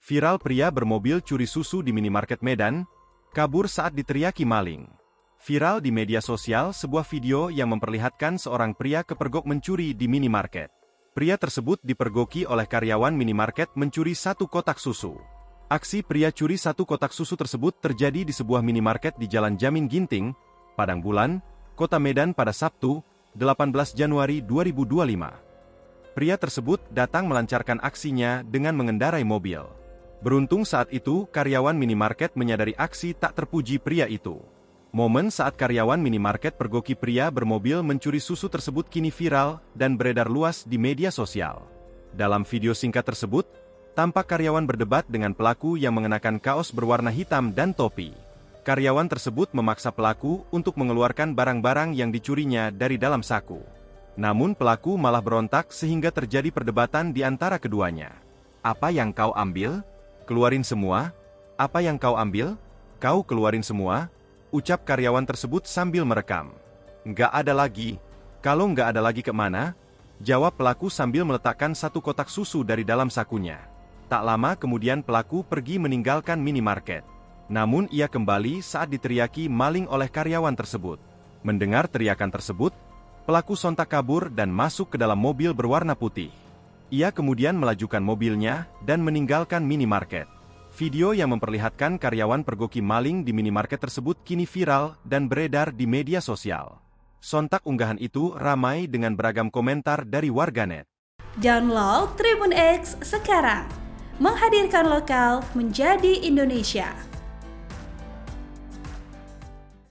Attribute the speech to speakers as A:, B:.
A: Viral pria bermobil curi susu di minimarket Medan, kabur saat diteriaki maling. Viral di media sosial sebuah video yang memperlihatkan seorang pria kepergok mencuri di minimarket. Pria tersebut dipergoki oleh karyawan minimarket mencuri satu kotak susu. Aksi pria curi satu kotak susu tersebut terjadi di sebuah minimarket di Jalan Jamin Ginting, Padang Bulan, Kota Medan pada Sabtu, 18 Januari 2025. Pria tersebut datang melancarkan aksinya dengan mengendarai mobil. Beruntung saat itu karyawan minimarket menyadari aksi tak terpuji pria itu. Momen saat karyawan minimarket pergoki pria bermobil mencuri susu tersebut kini viral dan beredar luas di media sosial. Dalam video singkat tersebut, tampak karyawan berdebat dengan pelaku yang mengenakan kaos berwarna hitam dan topi. Karyawan tersebut memaksa pelaku untuk mengeluarkan barang-barang yang dicurinya dari dalam saku. Namun pelaku malah berontak sehingga terjadi perdebatan di antara keduanya. "Apa yang kau ambil? Keluarin semua. Apa yang kau ambil? Kau keluarin semua," ucap karyawan tersebut sambil merekam. "Nggak ada lagi." "Kalau nggak ada lagi kemana?" jawab pelaku sambil meletakkan satu kotak susu dari dalam sakunya. Tak lama kemudian pelaku pergi meninggalkan minimarket. Namun ia kembali saat diteriaki maling oleh karyawan tersebut. Mendengar teriakan tersebut, pelaku sontak kabur dan masuk ke dalam mobil berwarna putih. Ia kemudian melajukan mobilnya dan meninggalkan minimarket. Video yang memperlihatkan karyawan pergoki maling di minimarket tersebut kini viral dan beredar di media sosial. Sontak unggahan itu ramai dengan beragam komentar dari warganet.
B: Download Tribun X sekarang, menghadirkan lokal menjadi Indonesia.